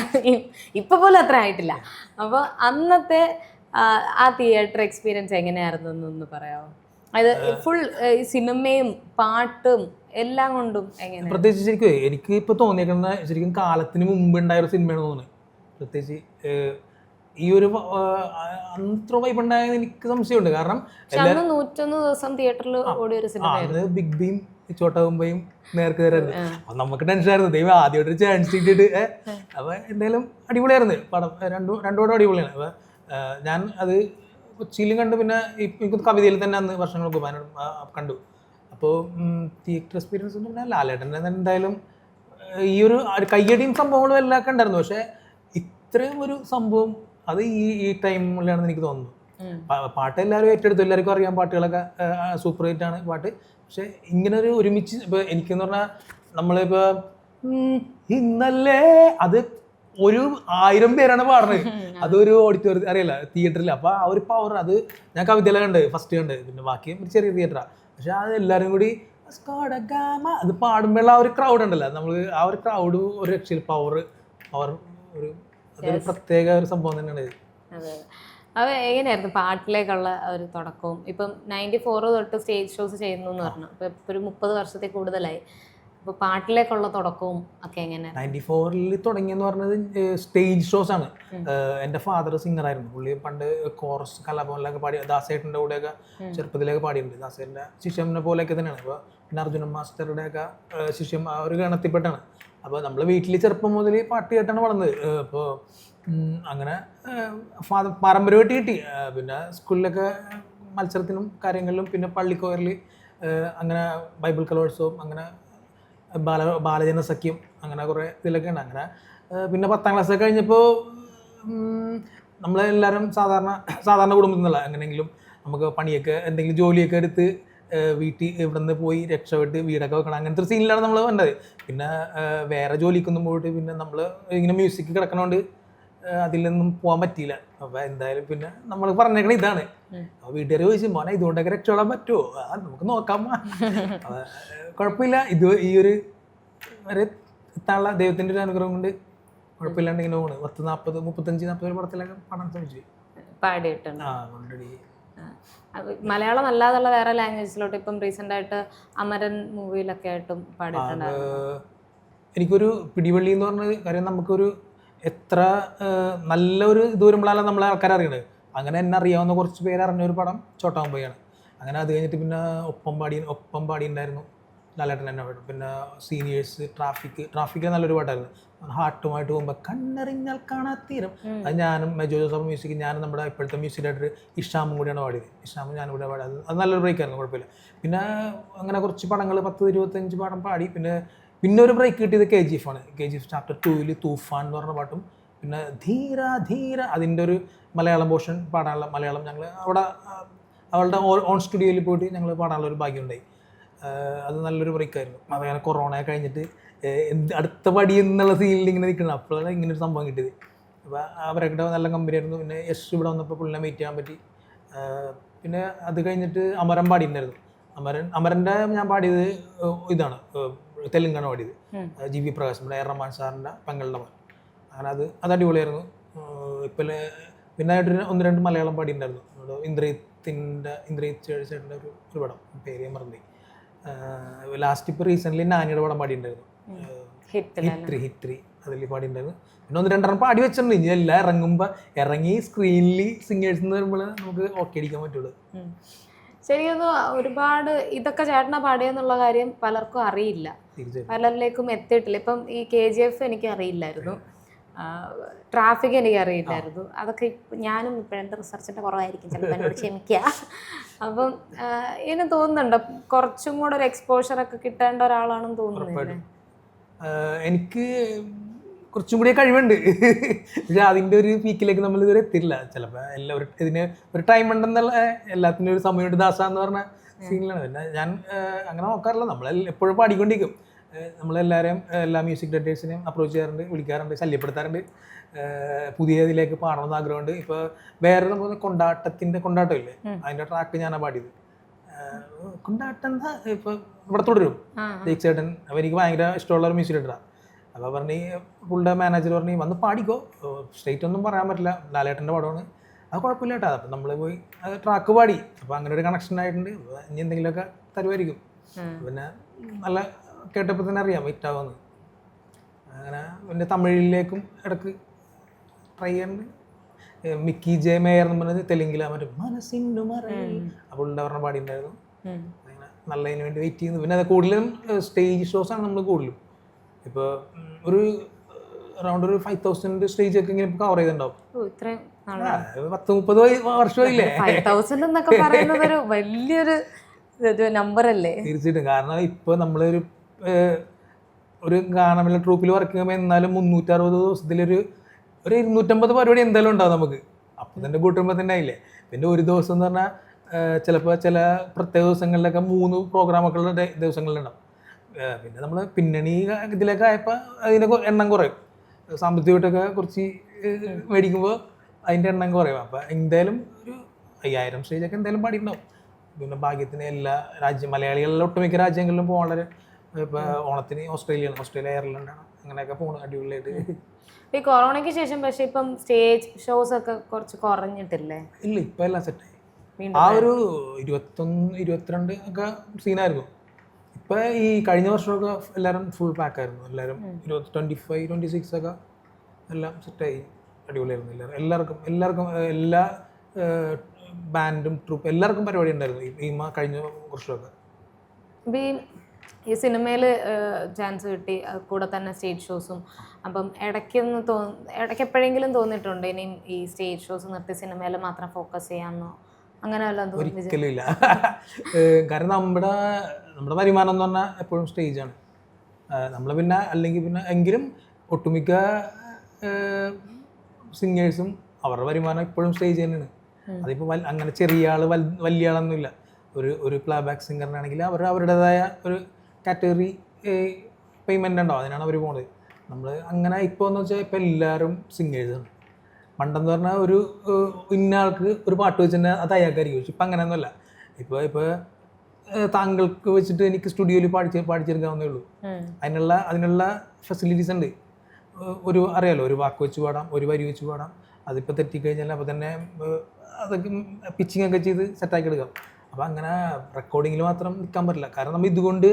ഇപ്പൊ പോലും അത്ര ആയിട്ടില്ല. അപ്പൊ അന്നത്തെ ആ തിയേറ്റർ എക്സ്പീരിയൻസ് എങ്ങനെയായിരുന്നു എന്നൊന്ന് പറയാമോ? അത് ഫുൾ സിനിമയും പാട്ടും എല്ലാം കൊണ്ടും എങ്ങനെ?
പ്രത്യേകിച്ച് ശരിക്കും എനിക്ക് ഇപ്പൊ തോന്നിയേക്കുന്ന ശരിക്കും കാലത്തിന് മുമ്പ് ഉണ്ടായ ഒരു സിനിമയാണെന്ന് തോന്നുന്നത്. പ്രത്യേകിച്ച് ഈ ഒരു അത്ര വൈബ് ഉണ്ടായെന്ന് എനിക്ക് സംശയമുണ്ട്. കാരണം
101 ദിവസം തിയേറ്ററിൽ ഓടിയ ഒരു സിനിമ,
ബിഗ് ബീം ചോട്ടാ മുംബൈയും നേർക്ക് നേരായിരുന്നു. അപ്പൊ നമുക്ക് ടെൻഷൻ ആയിരുന്നു, ദൈവം ആദ്യമായിട്ട് ചാൻസ് കിട്ടിയിട്ട്. അപ്പൊ എന്തായാലും അടിപൊളിയായിരുന്നു പടം, രണ്ടോടും അടിപൊളിയാണ്. അപ്പൊ ഞാൻ അത് കൊച്ചിയിലും കണ്ടു, പിന്നെ എനിക്ക് കവിതയിൽ തന്നെ അന്ന് വർഷങ്ങൾക്ക് കണ്ടു. അപ്പോൾ തിയേറ്റർ എക്സ്പീരിയൻസ് എന്ന് പറഞ്ഞാൽ ലാലേട്ടൻ്റെ എന്തായാലും ഈ ഒരു കയ്യടിയും സംഭവങ്ങളും എല്ലാം ഒക്കെ ഉണ്ടായിരുന്നു. പക്ഷേ ഇത്രയും ഒരു സംഭവം അത് ഈ ടൈമിലാണെന്ന് എനിക്ക് തോന്നുന്നു. പാട്ട് എല്ലാവരും ഏറ്റെടുത്തു, എല്ലാവർക്കും അറിയാം, പാട്ടുകളൊക്കെ സൂപ്പർ ഹിറ്റ് ആണ് പാട്ട്. പക്ഷെ ഇങ്ങനെ ഒരു ഒരുമിച്ച് ഇപ്പോൾ എനിക്കെന്ന് പറഞ്ഞാൽ നമ്മളിപ്പോൾ ഇന്നല്ലേ അത് 1000 പേരാണ് പാടുന്നത്, അതൊരു ഓഡിറ്റോറിയം അറിയില്ല തിയേറ്ററിൽ. അപ്പോൾ ആ ഒരു പവർ അത് ഞാൻ കവിതയിലെ കണ്ട് ഫസ്റ്റ് കണ്ട്, പിന്നെ ബാക്കിയും ഒരു ചെറിയ തിയേറ്ററാണ്. പക്ഷെ അത് എല്ലാവരും കൂടി അത് പാടുമ്പോഴുള്ള ആ ഒരു ക്രൗഡ് ഉണ്ടല്ലോ, നമ്മൾ ആ ഒരു ക്രൗഡ് ഒരു രക്ഷയിൽ പവർ ഒരു അതൊരു പ്രത്യേക ഒരു സംഭവം തന്നെയാണ് ഇത്.
അതെ. അത് എങ്ങനെയായിരുന്നു പാട്ടിലേക്കുള്ള ഒരു തുടക്കവും? ഇപ്പം 94 തൊട്ട് സ്റ്റേജ് ഷോസ് ചെയ്യുന്നു എന്ന് പറഞ്ഞു, അപ്പോൾ ഇപ്പോൾ ഒരു 30 വർഷത്തിൽ കൂടുതലായി. അപ്പോൾ പാട്ടിലേക്കുള്ള തുടക്കവും ഒക്കെ എങ്ങനെയാണ്?
94 തുടങ്ങിയെന്ന് പറഞ്ഞത് സ്റ്റേജ് ഷോസ് ആണ്. എൻ്റെ ഫാദർ സിംഗറായിരുന്നു. പുള്ളി പണ്ട് കോറസ് കലാഭവനിലൊക്കെ പാടി, ദാസേട്ടൻ്റെ കൂടെയൊക്കെ ചെറുപ്പത്തിലേക്ക് പാടിയിട്ടുണ്ട്. ദാസേട്ടൻ്റെ ശിഷ്യനെ പോലെയൊക്കെ തന്നെയാണ്. അപ്പോൾ പിന്നെ അർജുനൻ മാസ്റ്ററുടെയൊക്കെ ശിഷ്യം ആ ഒരു ഗണത്തിൽപ്പെട്ടാണ്. അപ്പോൾ നമ്മൾ വീട്ടിൽ ചെറുപ്പം മുതൽ പാട്ട് കേട്ടാണ് വളർന്നത്. അപ്പോൾ അങ്ങനെ പാരമ്പര്യമായിട്ട് കിട്ടി. പിന്നെ സ്കൂളിലൊക്കെ മത്സരത്തിനും കാര്യങ്ങളിലും, പിന്നെ പള്ളിക്കോറിൽ അങ്ങനെ ബൈബിൾ കലോത്സവം, അങ്ങനെ ബാലജന സഖ്യം, അങ്ങനെ കുറേ ഇതിലൊക്കെ ഉണ്ട്. അങ്ങനെ പിന്നെ 10ാം ക്ലാസ് കഴിഞ്ഞപ്പോൾ നമ്മളെല്ലാവരും സാധാരണ കുടുംബത്തിൽ നിന്നല്ല, എങ്ങനെയെങ്കിലും നമുക്ക് പണിയൊക്കെ എന്തെങ്കിലും ജോലിയൊക്കെ എടുത്ത് വീട്ടിൽ ഇവിടെ നിന്ന് പോയി രക്ഷപ്പെട്ട് വീടൊക്കെ വെക്കണം, അങ്ങനത്തെ ഒരു സീനിലാണ് നമ്മൾ വന്നത്. പിന്നെ വേറെ ജോലിക്കൊന്നും പോയിട്ട് പിന്നെ നമ്മൾ ഇങ്ങനെ മ്യൂസിക് കിടക്കണോണ്ട് അതിൽ നിന്നും പോകാൻ പറ്റിയില്ല. അപ്പോൾ എന്തായാലും പിന്നെ നമ്മൾ പറഞ്ഞേക്കണ ഇതാണ്. അപ്പോൾ വീട്ടുകാർ ചോദിച്ചു, മോനെ ഇതുകൊണ്ടൊക്കെ രക്ഷപ്പെടാൻ പറ്റുമോ? നമുക്ക് നോക്കാം, കുഴപ്പമില്ല, ഇത് ഈ ഒരു വരെ എത്താനുള്ള ദൈവത്തിൻ്റെ ഒരു അനുഗ്രഹം കൊണ്ട് കുഴപ്പമില്ലാണ്ട് ഇങ്ങനെ പോകുന്നത്. 35-40 പടത്തിലൊക്കെ പാടാൻ ശ്രമിച്ചു,
പാടിയിട്ടുണ്ട്.
ഓൾറെഡി
മലയാളം അല്ലാതുള്ള വേറെ ലാംഗ്വേജിലോട്ട് ഇപ്പം റീസെൻ്റ് ആയിട്ട് അമരൻ മൂവിയിലൊക്കെ ആയിട്ടും പാടിയിട്ടുണ്ട്.
എനിക്കൊരു പിടിവള്ളി എന്ന് പറഞ്ഞ കാര്യം, നമുക്കൊരു എത്ര നല്ലൊരു ഇത് വരുമ്പോഴാണ് നമ്മളെ ആൾക്കാരെ അറിയണത്. അങ്ങനെ എന്നെ അറിയാവുന്ന കുറച്ച് പേര് അറിഞ്ഞൊരു പടം ചോട്ടാ മുംബൈയാണ്. അങ്ങനെ അത് കഴിഞ്ഞിട്ട് പിന്നെ ഒപ്പം പാടിയിട്ടുണ്ടായിരുന്നു ലാലേട്ടൻ എന്നെ പാടും. പിന്നെ സീനിയേഴ്സ്, ട്രാഫിക് നല്ലൊരു പാട്ടായിരുന്നു. ഹാർട്ടുമായിട്ട് പോകുമ്പോൾ കണ്ണെറിഞ്ഞാൽ കാണാത്തീരം, അത് ഞാനും മെജോ ജോസഫ് മ്യൂസിക്, ഞാനും നമ്മുടെ ഇപ്പോഴത്തെ മ്യൂസിക് ഡയറക്ടർ ഇഷാമും കൂടിയാണ് പാടിയത്. ഇഷാമും ഞാനും കൂടെ പാടിയത്. അത് നല്ലൊരു ബ്രേക്കായിരുന്നു, കുഴപ്പമില്ല. പിന്നെ അങ്ങനെ കുറച്ച് പടങ്ങൾ 10-25 പടം പാടി. പിന്നെ ഒരു ബ്രേക്ക് കിട്ടിയത് KGF ആണ്. KGF ചാപ്റ്റർ 2-ൽ തൂഫാൻ എന്ന് പറഞ്ഞ പാട്ടും പിന്നെ ധീര ധീര അതിൻ്റെ ഒരു മലയാളം പോർഷൻ പാടാനുള്ള മലയാളം ഞങ്ങൾ അവിടെ അവളുടെ ഓൺ സ്റ്റുഡിയോയിൽ പോയിട്ട് ഞങ്ങൾ പാടാനുള്ള ഒരു ഭാഗ്യമുണ്ടായി. അത് നല്ലൊരു ബ്രേക്കായിരുന്നു. അതങ്ങനെ കൊറോണ കഴിഞ്ഞിട്ട് അടുത്ത പടി എന്നുള്ള സീനിൽ ഇങ്ങനെ നിൽക്കുന്നത്, അപ്പോഴാണ് ഇങ്ങനെ ഒരു സംഭവം കിട്ടിയത്. അപ്പോൾ അവരൊക്കെ നല്ല കമ്പനി ആയിരുന്നു. പിന്നെ യശ് ഇവിടെ വന്നപ്പോൾ പുള്ളിനെ മീറ്റ് ചെയ്യാൻ പറ്റി. പിന്നെ അത് കഴിഞ്ഞിട്ട് അമരൻ പാടിയിട്ടുണ്ടായിരുന്നു. അമരൻ്റെ ഞാൻ പാടിയത് ഇതാണ്, തെലുങ്കാന പാടിയത്. GV പ്രകാശ്, നമ്മുടെ റഹ്മാൻ സാറിൻ്റെ പെങ്ങളുടെ മകൻ. അങ്ങനെ അത് അടിപൊളിയായിരുന്നു. പിന്നെ 1-2 മലയാളം പാടിയിട്ടുണ്ടായിരുന്നു. ഇന്ദ്രജിത്ത് ചേട്ടൻ്റെ ഒരു പടം, പേര് മറന്നു. ലാസ്റ്റ് ഇപ്പോൾ റീസെൻ്റ്ലി നാനിയുടെ പടം പാടിയിട്ടുണ്ടായിരുന്നു, ഹിത്രി, അതിൽ പാടിയിട്ടുണ്ടായിരുന്നു. പിന്നെ 1-2 പാടി വെച്ചിട്ടുണ്ട്. ഇനി എല്ലാം ഇറങ്ങി സ്ക്രീനിൽ സിംഗേഴ്സ് എന്ന് വരുമ്പോൾ നമുക്ക് ഓക്കെ അടിക്കാൻ പറ്റുള്ളൂ.
ശരിക്കും ഒരുപാട് ഇതൊക്കെ ചേട്ടനാ പാടിയെന്നുള്ള കാര്യം പലർക്കും അറിയില്ല, പലരിലേക്കും എത്തിയിട്ടില്ല. ഇപ്പം ഈ KGF എനിക്ക് അറിയില്ലായിരുന്നു, ട്രാഫിക് എനിക്ക് അറിയില്ലായിരുന്നു. അതൊക്കെ ഞാനും ഇപ്പോഴത്തെ റിസർച്ചിൻ്റെ കുറവായിരിക്കും, ചിലപ്പോൾ എന്നോട് ക്ഷമിക്കുക. അപ്പം ഇനി തോന്നുന്നുണ്ടോ കുറച്ചും കൂടെ ഒരു എക്സ്പോഷറൊക്കെ കിട്ടേണ്ട ഒരാളാണെന്ന് തോന്നുന്നില്ലേ?
എനിക്ക് കുറച്ചും കൂടി കഴിവുണ്ട്. പക്ഷേ അതിൻ്റെ ഒരു പീക്കിലേക്ക് നമ്മൾ ഇതുവരെ എത്തിയില്ല. ചിലപ്പോൾ ഇതിന് ഒരു ടൈം ഉണ്ടെന്നുള്ള, എല്ലാത്തിനും ഒരു സമയമുണ്ട് ദാസ എന്ന് പറഞ്ഞ സീനിലാണ്. പിന്നെ ഞാൻ അങ്ങനെ നോക്കാറില്ല, എപ്പോഴും പാടിക്കൊണ്ടിരിക്കും. നമ്മളെല്ലാവരെയും എല്ലാ മ്യൂസിക് ഡയറക്ടേഴ്സിനെയും അപ്രോച്ച് ചെയ്യാറുണ്ട്, വിളിക്കാറുണ്ട്, ശല്യപ്പെടുത്താറുണ്ട്. പുതിയ ഇതിലേക്ക് പാടണമെന്ന് ആഗ്രഹമുണ്ട്. ഇപ്പോൾ വേറെ നമുക്ക് കൊണ്ടാട്ടമില്ലേ, അതിൻ്റെ ട്രാക്ക് ഞാനാണ് പാടിയത്. കൊണ്ടാട്ടം ഇപ്പോൾ ഇവിടെ തുടരും ചേട്ടൻ. അപ്പോൾ എനിക്ക് ഭയങ്കര ഇഷ്ടമുള്ള ഒരു മ്യൂസിക് ഡയറക്ടറാണ്. അപ്പോൾ പുള്ളിയുടെ മാനേജർ പറഞ്ഞ് വന്ന് പാടിക്കോ, സ്റ്റേറ്റ് ഒന്നും പറയാൻ പറ്റില്ല, ലാലേട്ടൻ്റെ പടമാണ്, അത് കുഴപ്പമില്ല കേട്ടോ. അപ്പം നമ്മൾ പോയി ട്രാക്ക് പാടി. അപ്പോൾ അങ്ങനെ ഒരു കണക്ഷൻ ആയിട്ടുണ്ട്. ഇനി എന്തെങ്കിലുമൊക്കെ തരുമായിരിക്കും. പിന്നെ നല്ല കേട്ടപ്പോൾ തന്നെ അറിയാം ഹിറ്റാവുമെന്ന്. അങ്ങനെ പിന്നെ തമിഴിലേക്കും ഇടയ്ക്ക് ട്രൈ ചെയ്യുന്നുണ്ട്. മിക്കി ജെ മേയർ എന്ന് പറഞ്ഞത് തെലുങ്കിലാണ്, മറ്റേ മനസ്സിൻ്റെ മറയിൽ അപ്പോൾ പറഞ്ഞ പാടിയിട്ടുണ്ടായിരുന്നു. അങ്ങനെ നല്ലതിന് വേണ്ടി വെയിറ്റ് ചെയ്യുന്നു. പിന്നെ അത് കൂടുതലും സ്റ്റേജ് ഷോസാണ് നമ്മൾ കൂടുതലും. ഇപ്പോൾ ഒരു അറൗണ്ട് ഒരു 5000 സ്റ്റേജൊക്കെ ഇങ്ങനെ ഇപ്പോൾ കവർ ചെയ്തിട്ടുണ്ടാവും. 10-30 വർഷമായില്ലേ.
5000 എന്നൊക്കെ പറയുന്നത് ഒരു വലിയൊരു നമ്പർ അല്ലേ?
തീർച്ചയായിട്ടും. കാരണം ഇപ്പോൾ നമ്മളൊരു ഗാനമേള ട്രൂപ്പിൽ വർക്ക് ചെയ്യുമ്പോൾ എന്നാലും 360 ദിവസത്തിലൊരു 250 പരിപാടി എന്തായാലും ഉണ്ടാവും നമുക്ക്. അപ്പം തന്നെ കൂട്ടുമ്പോൾ തന്നെ ആയില്ലേ. പിന്നെ ഒരു ദിവസം എന്ന് പറഞ്ഞാൽ ചിലപ്പോൾ ചില പ്രത്യേക ദിവസങ്ങളിലൊക്കെ 3 പ്രോഗ്രാമൊക്കെയുള്ള ദിവസങ്ങളിലുണ്ടാവും. പിന്നെ നമ്മൾ പിന്നണി ഇതിലൊക്കെ ആയപ്പോൾ അതിൻ്റെ എണ്ണം കുറയും. സാമ്പത്തികമായിട്ടൊക്കെ കുറച്ച് മേടിക്കുമ്പോൾ അതിൻ്റെ എണ്ണം കുറയും. അപ്പോൾ എന്തായാലും ഒരു 5000 സ്റ്റേജൊക്കെ എന്തായാലും പാടിയിട്ടുണ്ടാവും. പിന്നെ ഭാഗ്യത്തിന് എല്ലാ മലയാളികളിലെ ഒട്ടുമിക്ക രാജ്യങ്ങളിലും പോകാൻ വളരെ, ഇപ്പോൾ ഓണത്തിന് ഓസ്ട്രേലിയ, അയർലൻഡാണ്, അങ്ങനെയൊക്കെ പോകുന്നത് അടിപൊളിയായിട്ട്.
ഈ കൊറോണയ്ക്ക് ശേഷം പക്ഷേ ഇപ്പം സ്റ്റേജ് ഷോസ് ഒക്കെ കുറച്ച് കുറഞ്ഞിട്ടില്ലേ?
ഇല്ല, ഇപ്പം എല്ലാം സെറ്റായി. ആ ഒരു 21-22 ഒക്കെ സീനായിരുന്നു. ഇപ്പം ഈ കഴിഞ്ഞ വർഷമൊക്കെ എല്ലാവരും ഫുൾ പാക്കായിരുന്നു. എല്ലാവരും 25-26 ഒക്കെ എല്ലാം സെറ്റായി, അടിപൊളിയായിരുന്നു. എല്ലാവർക്കും എല്ലാ ബാൻഡും ട്രൂപ്പ് എല്ലാവർക്കും പരിപാടി ഉണ്ടായിരുന്നു ഈ കഴിഞ്ഞ വർഷമൊക്കെ.
ഈ സിനിമയിൽ ചാൻസ് കിട്ടി, കൂടെ തന്നെ സ്റ്റേജ് ഷോസും. അപ്പം ഇടയ്ക്ക് എപ്പോഴെങ്കിലും തോന്നിയിട്ടുണ്ട് ഇനിയും ഈ സ്റ്റേജ് ഷോസ് നിർത്തി സിനിമയിൽ മാത്രം ഫോക്കസ് ചെയ്യാമെന്നോ അങ്ങനെ വല്ലതും?
ഒരിക്കലും ഇല്ല. കാരണം നമ്മുടെ വരുമാനം എന്ന് പറഞ്ഞാൽ എപ്പോഴും സ്റ്റേജാണ്. നമ്മൾ പിന്നെ എങ്കിലും ഒട്ടുമിക്ക സിംഗേഴ്സും അവരുടെ വരുമാനം ഇപ്പോഴും സ്റ്റേജ് തന്നെയാണ്. അതിപ്പോൾ അങ്ങനെ ചെറിയ ആൾ വലിയ ആളൊന്നുമില്ല. ഒരു പ്ലേ ബാക്ക് സിംഗറിനാണെങ്കിൽ അവരുടേതായ ഒരു കാറ്റഗറി പേയ്മെൻ്റ് ഉണ്ടാവും, അതിനാണ് അവർ പോകുന്നത്. നമ്മൾ അങ്ങനെ ഇപ്പോൾ എന്ന് വെച്ചാൽ ഇപ്പോൾ എല്ലാവരും സിംഗേഴ്സാണ്. പണ്ടെന്ന് പറഞ്ഞാൽ ഇന്ന ആൾക്ക് ഒരു പാട്ട് വെച്ചിട്ട് അത് അയാൾക്കായിരിക്കും. പക്ഷെ ഇപ്പം അങ്ങനെയൊന്നുമല്ല. ഇപ്പോൾ താങ്കൾക്ക് വെച്ചിട്ട് എനിക്ക് സ്റ്റുഡിയോയിൽ പാടിച്ചെടുക്കാവുന്നേ ഉള്ളൂ. അതിനുള്ള ഫെസിലിറ്റീസ് ഉണ്ട്. അറിയാലോ, ഒരു വാക്ക് വെച്ച് പാടാം, ഒരു വരി വെച്ച് പാടാം. അതിപ്പോൾ തെറ്റിക്കഴിഞ്ഞാൽ അപ്പോൾ തന്നെ അതൊക്കെ പിച്ചിങ് ഒക്കെ ചെയ്ത് സെറ്റാക്കി എടുക്കാം. അപ്പോൾ അങ്ങനെ റെക്കോർഡിങ്ങിൽ മാത്രം നിൽക്കാൻ പറ്റില്ല. കാരണം നമ്മൾ ഇതുകൊണ്ട്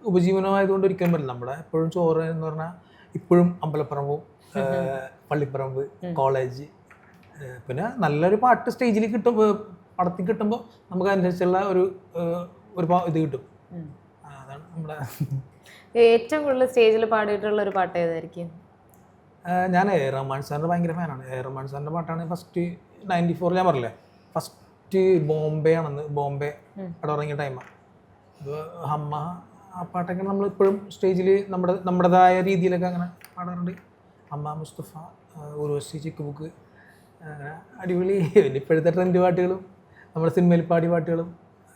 ഉപജീവനമായതുകൊണ്ട് ഒരിക്കലും പറ്റില്ല. നമ്മുടെ എപ്പോഴും ചോറ് എന്ന് പറഞ്ഞാൽ ഇപ്പോഴും അമ്പലപ്പുറവും പള്ളിപ്പറമ്പ്, കോളേജ്. പിന്നെ നല്ലൊരു പാട്ട് സ്റ്റേജിൽ കിട്ടുമ്പോൾ, പടത്തിൽ കിട്ടുമ്പോൾ നമുക്ക് അതിനനുസരിച്ചുള്ള ഒരു ഇത് കിട്ടും. അതാണ് നമ്മുടെ.
ഏറ്റവും കൂടുതൽ സ്റ്റേജിൽ പാടിയിട്ടുള്ള ഒരു പാട്ട് ഏതായിരിക്കും?
ഞാൻ എ റഹ്മാൻ സാറിൻ്റെ ഭയങ്കര ഫാനാണ്. എ റഹ്മാൻ സാറിൻ്റെ പാട്ടാണ് ഫസ്റ്റ് 94 ഞാൻ പറഞ്ഞില്ലേ, ഫസ്റ്റ് ബോംബെ ആണെന്ന്, ബോംബെ പടം ഇറങ്ങിയ ടൈമാണ്. അപ്പോൾ ഹമ്മ ആ പാട്ടൊക്കെ നമ്മളിപ്പോഴും സ്റ്റേജിൽ നമ്മുടേതായ രീതിയിലൊക്കെ അങ്ങനെ പാടാറുണ്ട്. അമ്മ, മുസ്തഫ, ഉർവശി, ചിക്ക് ബുക്ക്, അങ്ങനെ അടിപൊളി. പിന്നെ ഇപ്പോഴത്തെ ട്രെൻഡ് പാട്ടുകളും നമ്മുടെ സിനിമയിൽ പാടിയ പാട്ടുകളും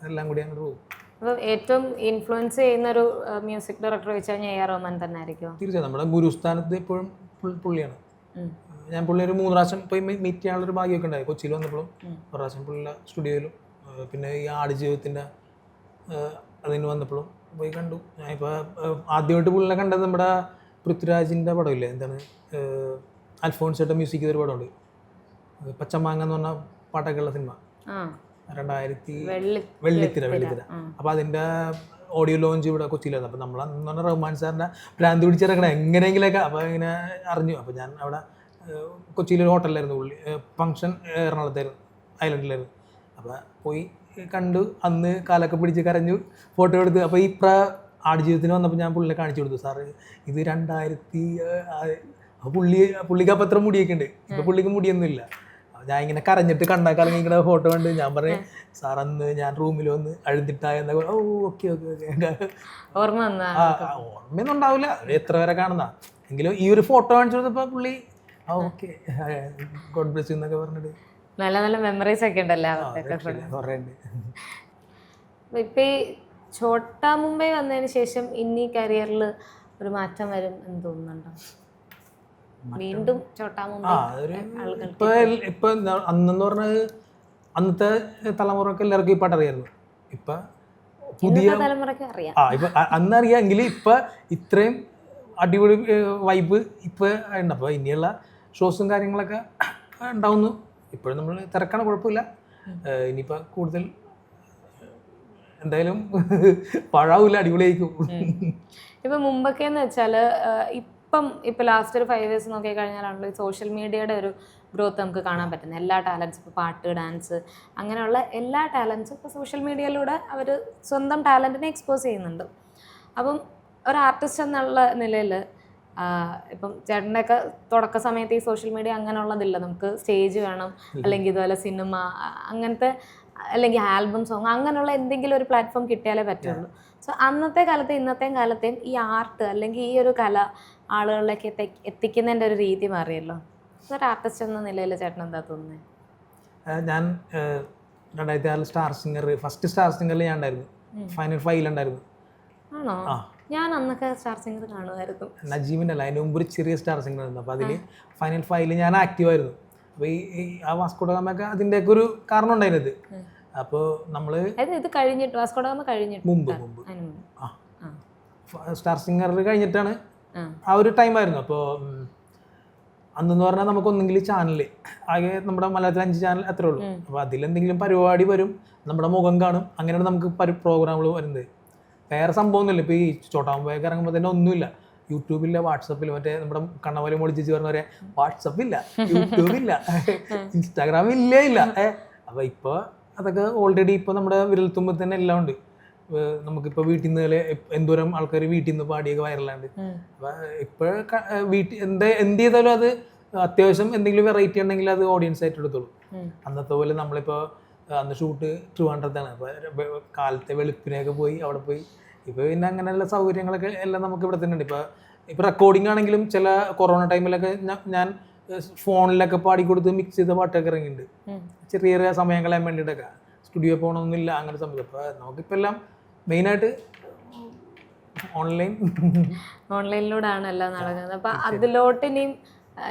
എല്ലാം കൂടി അങ്ങോട്ട് പോകും.
അപ്പം ഏറ്റവും ഇൻഫ്ലുവൻസ് ചെയ്യുന്ന ഒരു മ്യൂസിക് ഡയറക്ടർ വെച്ച് കഴിഞ്ഞാൽ എ ആർ റഹ്മാൻ തന്നെ ആയിരിക്കും.
തീർച്ചയായും നമ്മുടെ ഗുരുസ്ഥാനത്ത് എപ്പോഴും പുള്ളിയാണ്. ഞാൻ പുള്ളി ഒരു 3 പ്രാവശ്യം പോയി മീറ്റ് ചെയ്യാനുള്ളൊരു ഭാഗ്യമൊക്കെ ഉണ്ടായി. കൊച്ചിയിൽ വന്നപ്പോഴും ഒരു പ്രാവശ്യം പുള്ളിയുടെ സ്റ്റുഡിയോയിലും, പിന്നെ ഈ ആടുജീവിതത്തിൻ്റെ അതിന് വന്നപ്പോഴും പോയി കണ്ടു. ഞാനിപ്പോൾ ആദ്യമായിട്ട് പുള്ളിനെ കണ്ടത് നമ്മുടെ പൃഥ്വിരാജിൻ്റെ പടമില്ലേ, എന്താണ്, അൽഫോൺസേട്ട മ്യൂസിക് ചെയ്തൊരു പടമുണ്ട്, പച്ചമാങ്ങ എന്ന് പറഞ്ഞ പാട്ടൊക്കെ ഉള്ള സിനിമ, 2000 വെള്ളിത്തിര. അപ്പോൾ അതിൻ്റെ ഓഡിയോ ലോഞ്ച് ഇവിടെ കൊച്ചിയിലായിരുന്നു. അപ്പോൾ നമ്മൾ അന്ന് പറഞ്ഞാൽ റഹ്മാൻ സാറിൻ്റെ ഭ്രാന്ത് പിടിച്ചിറക്കണം എങ്ങനെയെങ്കിലൊക്കെ. അപ്പോൾ ഇങ്ങനെ അറിഞ്ഞു. അപ്പോൾ ഞാൻ അവിടെ കൊച്ചിയിലൊരു ഹോട്ടലിലായിരുന്നു, പുള്ളി ഫംഗ്ഷൻ എറണാകുളത്തായിരുന്നു, ഐലൻഡിലായിരുന്നു. അപ്പോൾ പോയി കണ്ടു, അന്ന് കാലൊക്കെ പിടിച്ച് കരഞ്ഞു, ഫോട്ടോ എടുത്ത്. അപ്പോൾ ഈ ആടുജീവിതത്തിന് വന്നപ്പോൾ ഞാൻ പുള്ളിനെ കാണിച്ചു കൊടുത്തു, സാറ് ഇത് 2000. പുള്ളിക്ക് അപ്പം അത്ര മുടിയൊക്കെ ഉണ്ട്, ഇപ്പോൾ പുള്ളിക്ക് മുടിയൊന്നും ഇല്ല. ഞാൻ ഇങ്ങനെ കരഞ്ഞിട്ട് കണ്ടാക്കാലം ഇങ്ങനെ ഫോട്ടോ കണ്ട് ഞാൻ പറഞ്ഞു, സാർ അന്ന് ഞാൻ റൂമിൽ വന്ന് അഴുതിട്ടായെന്ന. ഓ ഓക്കെ ഓക്കെ ഓക്കെ, ഓർമ്മയൊന്നും ഉണ്ടാവില്ല, എത്ര പേരെ കാണുന്ന എങ്കിലും ഈ ഒരു ഫോട്ടോ കാണിച്ചു കൊടുത്തപ്പോൾ പുള്ളി ഓക്കെ ഗോഡ് ബ്ലെസ് യു എന്നൊക്കെ പറഞ്ഞിട്ട്
നല്ല നല്ല മെമ്മറീസ് ഒക്കെ ഉണ്ടല്ലോ. ഇപ്പൊ ഈ ഛോട്ടാ മുംബൈ വന്നതിന് ശേഷം ഇനി കരിയറിൽ ഒരു മാറ്റം വരും എന്ന് തോന്നുന്നുണ്ടോ? വീണ്ടും ഛോട്ടാ മുംബൈ
ഇപ്പൊ അന്നെന്ന് പറഞ്ഞത് അന്നത്തെ തലമുറക്ക് എല്ലാവർക്കും ഈ പാട്ട് അറിയായിരുന്നു. ഇപ്പൊ പുതിയ
തലമുറക്ക് അറിയാം.
ഇപ്പൊ അന്നറിയാം എങ്കിൽ ഇപ്പൊ ഇത്രയും അടിപൊളി വൈബ് ഇപ്പൊ ഉണ്ട്. അപ്പൊ ഇനിയുള്ള ഷോസും കാര്യങ്ങളൊക്കെ ഉണ്ടാവുന്നു. ഇപ്പോഴും നമ്മൾ തിരക്കാണ്, കുഴപ്പമില്ല. ഇനിയിപ്പോൾ കൂടുതൽ എന്തായാലും പാഴാവില്ല, അടിപൊളിയായിരിക്കും.
ഇപ്പം മുമ്പൊക്കെ എന്ന് വെച്ചാൽ ഇപ്പം ലാസ്റ്റ് ഒരു 5 years നോക്കി കഴിഞ്ഞാലാണല്ലോ ഈ സോഷ്യൽ മീഡിയയുടെ ഒരു ഗ്രോത്ത് നമുക്ക് കാണാൻ പറ്റുന്നത്. എല്ലാ ടാലൻസും, ഇപ്പോൾ പാട്ട്, ഡാൻസ്, അങ്ങനെയുള്ള എല്ലാ ടാലൻസും ഇപ്പോൾ സോഷ്യൽ മീഡിയയിലൂടെ അവർ സ്വന്തം ടാലൻറ്റിനെ എക്സ്പോസ് ചെയ്യുന്നുണ്ട്. അപ്പം ഒരു ആർട്ടിസ്റ്റ് എന്നുള്ള നിലയിൽ ഇപ്പം ചേട്ടൻ്റെയൊക്കെ തുടക്ക സമയത്ത് ഈ സോഷ്യൽ മീഡിയ അങ്ങനെയുള്ളതില്ല. നമുക്ക് സ്റ്റേജ് വേണം, അല്ലെങ്കിൽ ഇതുപോലെ സിനിമ അങ്ങനത്തെ, അല്ലെങ്കിൽ ആൽബം സോങ്, അങ്ങനെയുള്ള എന്തെങ്കിലും ഒരു പ്ലാറ്റ്ഫോം കിട്ടിയാലേ പറ്റുള്ളൂ. സോ അന്നത്തെ കാലത്ത് ഇന്നത്തെയും കാലത്തെയും ഈ ആർട്ട് അല്ലെങ്കിൽ ഈ ഒരു കല ആളുകളിലേക്ക് എത്തിക്കുന്നതിൻ്റെ ഒരു രീതി മാറിയല്ലോ. ഒരു ആർട്ടിസ്റ്റ് എന്ന നിലയിൽ ചേട്ടൻ എന്താ തോന്നുന്നത്?
ഞാൻ 2006 സ്റ്റാർ സിംഗർ, ഫസ്റ്റ് സ്റ്റാർ സിംഗറിൽ ഞാൻ ഉണ്ടായിരുന്നു, ഫൈനൽ 5 ഉണ്ടായിരുന്നു.
ആണോ? ഞാൻ അന്നൊക്കെ സ്റ്റാർ സിംഗർ കാണുമായിരുന്നു.
നജീമിൻ്റെ അല്ല, അതിന് മുമ്പ് ഒരു ചെറിയ സ്റ്റാർ സിംഗർ ആയിരുന്നു. അപ്പോൾ അതിൽ ഫൈനൽ 5 ഞാൻ ആക്റ്റീവായിരുന്നു. അപ്പോൾ ഈ വാസ്കോ ഡ ഗാമയൊക്കെ അതിൻ്റെയൊക്കെ ഒരു കാരണം ഉണ്ടായിരുന്നത്. അപ്പോൾ നമ്മൾ
ഇത് കഴിഞ്ഞിട്ട് വാസ്കോ ഡ ഗാമ കഴിഞ്ഞിട്ട്
മുമ്പ് സ്റ്റാർ സിംഗറിൽ കഴിഞ്ഞിട്ടാണ് ആ ഒരു ടൈമായിരുന്നു. അപ്പോൾ അന്നെന്ന് പറഞ്ഞാൽ നമുക്കൊന്നെങ്കിൽ ചാനൽ ആകെ നമ്മുടെ മലയാളത്തിൽ 5 ചാനൽ അത്രേ ഉള്ളൂ. അപ്പോൾ അതിലെന്തെങ്കിലും പരിപാടി വരും, നമ്മുടെ മുഖം കാണും, അങ്ങനെയാണ് നമുക്ക് പ്രോഗ്രാമുകൾ വരുന്നത്. വേറെ സംഭവമൊന്നുമില്ല. ഇപ്പോൾ ഈ ഛോട്ടാ മുംബൈയൊക്കെ ഇറങ്ങുമ്പോൾ തന്നെ ഒന്നുമില്ല, യൂട്യൂബില്ല, വാട്സപ്പില്ല. മറ്റേ നമ്മുടെ കണ്ണവലി മോളിച്ച് പറഞ്ഞ പോലെ വാട്സപ്പില്ല, യൂട്യൂബില്ല, ഇൻസ്റ്റാഗ്രാം ഇല്ല. അപ്പോൾ ഇപ്പോൾ അതൊക്കെ ഓൾറെഡി ഇപ്പോൾ നമ്മുടെ വിരൽത്തുമ്പിൽ തന്നെ എല്ലാം ഉണ്ട്. നമുക്കിപ്പോൾ വീട്ടിൽ നിന്ന് എന്തോരം ആൾക്കാർ വീട്ടിൽ നിന്ന് പാടിയൊക്കെ വൈറലാണ്ട്. അപ്പോൾ ഇപ്പോൾ എന്ത് ചെയ്താലും അത് അത്യാവശ്യം എന്തെങ്കിലും വെറൈറ്റി ഉണ്ടെങ്കിൽ അത് ഓഡിയൻസ് ആയിട്ട് എടുത്തോളൂ. അന്നത്തെ പോലെ നമ്മളിപ്പോൾ അന്ന് ഷൂട്ട് ട്രിവാൻഡ്രത്താണ്. അപ്പോൾ കാലത്തെ വെളുപ്പിനെയൊക്കെ പോയി അവിടെ പോയി. ഇപ്പോൾ പിന്നെ അങ്ങനെയുള്ള സൗകര്യങ്ങളൊക്കെ എല്ലാം നമുക്ക് ഇവിടെ തന്നെ ഉണ്ട്. ഇപ്പോൾ റെക്കോർഡിംഗ് ആണെങ്കിലും ചില കൊറോണ ടൈമിലൊക്കെ ഞാൻ ഫോണിലൊക്കെ പാടിക്കൊടുത്ത് മിക്സ് ചെയ്ത പാട്ടൊക്കെ ഇറങ്ങിയിട്ടുണ്ട്, ചെറിയ ചെറിയ സമയം കളയാൻ വേണ്ടിയിട്ടൊക്കെ. സ്റ്റുഡിയോ പോകണമെന്നില്ല അങ്ങനെ സമയത്ത്. അപ്പോൾ നമുക്കിപ്പോൾ എല്ലാം മെയിനായിട്ട്
ഓൺലൈനിലൂടെയാണ് എല്ലാം നടക്കുന്നത്. അപ്പോൾ അതിലോട്ട് ഇനിയും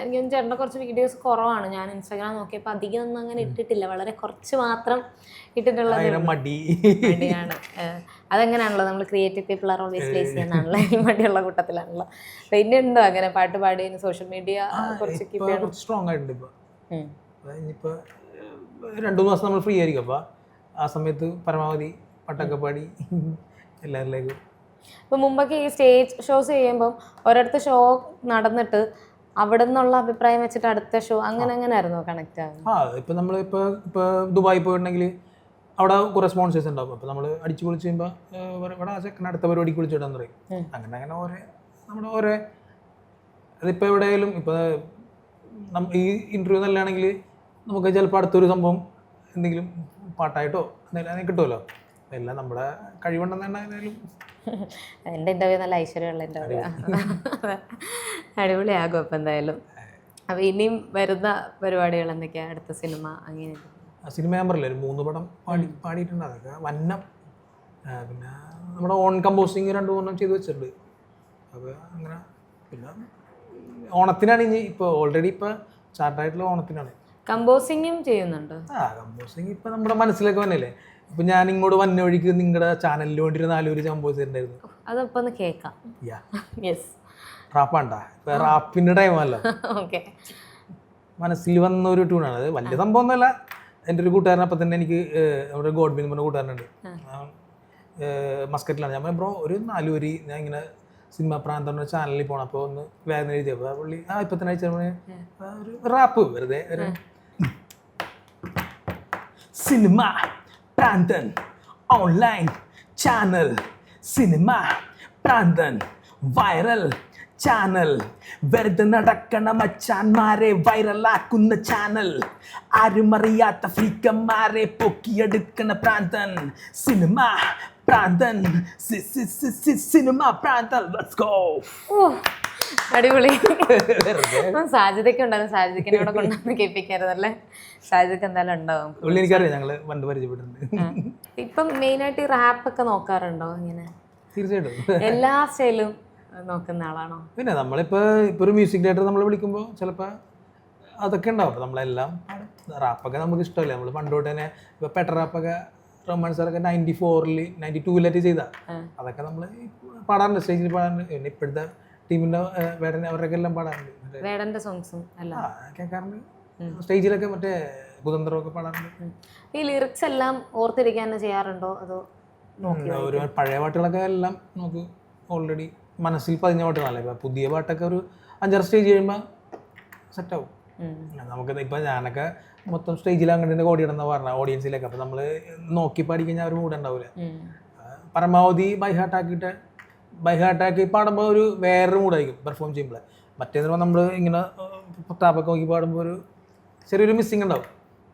എനിക്ക് ചേട്ടൻ്റെ കുറച്ച് വീഡിയോസ് കുറവാണ്. ഞാൻ ഇൻസ്റ്റാഗ്രാം നോക്കിയപ്പോൾ അധികം ഒന്നും അങ്ങനെ ഇട്ടിട്ടില്ല, വളരെ കുറച്ച് മാത്രം ഇട്ടിട്ടുള്ളത് മടിയാണ്. അതെങ്ങനെയാണല്ലോ, നമ്മൾ creative people are always lazy എന്നാണല്ലോ, മടിയുള്ള കൂട്ടത്തിലാണല്ലോ. പിന്നെ ഉണ്ടോ അങ്ങനെ പാട്ട് പാടി സോഷ്യൽ മീഡിയ കുറച്ച്
സ്ട്രോങ് ആയിട്ടുണ്ട് ഇപ്പോൾ? ഇനിയിപ്പോൾ 2-3 മാസം നമ്മൾ ഫ്രീ ആയിരിക്കും. അപ്പോൾ ആ സമയത്ത് പരമാവധി പാട്ടൊക്കെ പാടി എല്ലാവരിലേക്കും.
ഇപ്പോൾ മുമ്പൊക്കെ ഈ സ്റ്റേജ് ഷോസ് ചെയ്യുമ്പം ഒരിടത്ത് ഷോ നടന്നിട്ട് അവിടെ നിന്നുള്ള അഭിപ്രായം വെച്ചിട്ട് അടുത്ത ഷോ അങ്ങനെ ആയിരുന്നു കണക്ട് ആകുന്നത്?
ഇപ്പം നമ്മളിപ്പോൾ ദുബായി പോയിട്ടുണ്ടെങ്കിൽ അവിടെ കുറേ സ്പോൺസേഴ്സ് ഉണ്ടാവും. അപ്പോൾ നമ്മൾ അടിച്ചു പൊളിച്ച് കഴിയുമ്പോൾ ഇവിടെ സെക്കൻഡ് അടുത്ത പരിപാടിക്ക് വിളിച്ചിടാന്ന് പറയും. അങ്ങനെ ഓരോ അതിപ്പോൾ എവിടെയായാലും ഇപ്പോൾ ഈ ഇൻ്റർവ്യൂ നല്ലതാണെങ്കിൽ നമുക്ക് ചിലപ്പോൾ അടുത്തൊരു സംഭവം എന്തെങ്കിലും പാട്ടായിട്ടോ എന്തെങ്കിലും കിട്ടുമല്ലോ. എല്ലാം നമ്മുടെ കഴിവുണ്ടെന്നുണ്ടെങ്കിലും
എൻ്റെ ഇൻ്റർവ്യൂ നല്ല ഐശ്വര്യമുള്ള ഇൻ്റർവ്യൂ അടിപൊളിയാകും. അപ്പം എന്തായാലും അപ്പോൾ ഇനിയും വരുന്ന പരിപാടികൾ എന്തൊക്കെയാണ്? അടുത്ത സിനിമ അങ്ങനെ
സിനിമ ഞാൻ പറയില്ല, ഒരു 3 പടം പാടിയിട്ടുണ്ട്. അതൊക്കെ വന്നം. പിന്നെ നമ്മുടെ ഓൺ കമ്പോസിങ് 2-3 ചെയ്ത് വെച്ചിട്ടുണ്ട്. അപ്പോൾ അങ്ങനെ പിന്നെ ഓണത്തിനാണ് ഇനി ഇപ്പോൾ ഓൾറെഡി ഇപ്പോൾ സ്റ്റാർട്ടായിട്ടുള്ള ഓണത്തിനാണ്.
കമ്പോസിങ്ങും ചെയ്യുന്നുണ്ട്.
കമ്പോസിങ് ഇപ്പം നമ്മുടെ മനസ്സിലൊക്കെ വന്നല്ലേ. ഇപ്പം ഞാൻ ഇങ്ങോട്ട് വന്ന വഴിക്ക് നിങ്ങളുടെ ചാനലിൽ വേണ്ടി 4 കമ്പോസ് ചെയ്തിട്ടുണ്ടായിരുന്നു.
അതപ്പോൾ ഒന്ന് കേൾക്കാം. യെസ്,
റാപ്പാണ്ടാ ഇപ്പം റാപ്പിൻ്റെ ടൈമല്ലോ.
ഓക്കെ,
മനസ്സിൽ വന്ന ഒരു ട്യൂണാണ്. അത് വലിയ സംഭവമൊന്നുമല്ല. എൻ്റെ ഒരു കൂട്ടുകാരൻ അപ്പം തന്നെ എനിക്ക് നമ്മുടെ ഗോഡ്ബിൻ പറഞ്ഞ കൂട്ടുകാരനുണ്ട്, മസ്കറ്റിലാണ്. ഞാൻ ബ്രോ ഒരു 4 വരി ഞാൻ ഇങ്ങനെ സിനിമ പ്രാന്തം ചാനലിൽ പോകണം, അപ്പോൾ ഒന്ന് വേദന എഴുതിയപ്പോൾ പുള്ളി ഇപ്പം തന്നെ അയച്ചാൽ ഒരു റാപ്പ് വെറുതെ ഒരു സിനിമ പ്രാന്തൻ ഓൺലൈൻ ചാനൽ, സിനിമ പ്രാന്തൻ വൈറൽ ചാനൽ, വെറുതെ നടക്കണ മച്ചാന്മാരെ വൈറലാക്കുന്ന ചാനൽ, ആരുമറിയാത്ത ഫ്രീക്കന്മാരെ പൊക്കിയെടുക്കണ പ്രാന്തൻ, സിനിമ പ്രാന്തൻ, സിനിമ പ്രാന്തൻ. Let's go.
അടിപൊളി. സാധ്യതയ്ക്ക് ഉണ്ടായിരുന്നു, സാധ്യതയ്ക്ക് ഇവിടെ കൊണ്ടുവന്ന് കേൾപ്പിക്കായിരുന്നല്ലേ. സാധ്യതയ്ക്ക് എന്തായാലും ഉണ്ടാവും.
എനിക്കറിയാം, ഞങ്ങള് പണ്ട് പരിചയപ്പെട്ടിട്ടുണ്ട്.
ഇപ്പം മെയിനായിട്ട് ഈ റാപ്പൊക്കെ നോക്കാറുണ്ടോ? ഇങ്ങനെ
തീർച്ചയായിട്ടും
എല്ലാ സ്റ്റൈലും നോക്കുന്ന ആളാണോ?
പിന്നെ നമ്മളിപ്പോൾ ഒരു മ്യൂസിക് ഡയറക്ടർ നമ്മൾ വിളിക്കുമ്പോൾ ചിലപ്പോൾ അതൊക്കെ ഉണ്ടാവും. അപ്പോൾ നമ്മളെല്ലാം റാപ്പൊക്കെ നമുക്ക് ഇഷ്ടമല്ലേ. നമ്മൾ പണ്ടോട്ട് തന്നെ ഇപ്പോൾ പെട്ട റാപ്പൊക്കെ റഹ്മാൻ സാറൊക്കെ 94-ൽ 92-ലായിട്ട് ചെയ്താൽ അതൊക്കെ നമ്മൾ പാടാറുണ്ട്, സ്റ്റേജിൽ പാടാറുണ്ട്. പിന്നെ ഇപ്പോഴത്തെ ടീമിൻ്റെ വേടൻ അവരൊക്കെ എല്ലാം പാടാറുണ്ട്.
വേടൻ്റെ സോങ്സും എല്ലാം
കേൾക്കാറുണ്ട്. സ്റ്റേജിലൊക്കെ മറ്റേ കുതന്ത്രമൊക്കെ പാടാറുണ്ട്.
ഈ ലിറിക്സ് എല്ലാം ഓർത്തിരിക്കാൻ ചെയ്യാറുണ്ടോ? അതോ
ഒരു പഴയ പാട്ടുകളൊക്കെ എല്ലാം നമുക്ക് ഓൾറെഡി മനസ്സിൽ പതിഞ്ഞ പാട്ടുകളല്ലേ. ഇപ്പം പുതിയ പാട്ടൊക്കെ ഒരു 5-6 സ്റ്റേജ് കഴിയുമ്പോൾ സെറ്റാവും. നമുക്ക് ഇപ്പം ഞാനൊക്കെ മൊത്തം സ്റ്റേജിൽ അങ്ങനെ ഓടിയിടുന്ന പറഞ്ഞ ഓഡിയൻസിലേക്ക്. അപ്പം നമ്മൾ നോക്കി പാടിക്കഴിഞ്ഞാൽ ഒരു മൂഡ് ഉണ്ടാവില്ല. പരമാവധി ബൈഹാർട്ടാക്കി പാടുമ്പോൾ ഒരു വേറൊരു മൂഡായിരിക്കും പെർഫോം ചെയ്യുമ്പോൾ. മറ്റേന്ന് പറയുമ്പോൾ നമ്മൾ ഇങ്ങനെ ടാപ്പൊക്കെ നോക്കി പാടുമ്പോൾ ഒരു ചെറിയൊരു മിസ്സിങ് ഉണ്ടാവും.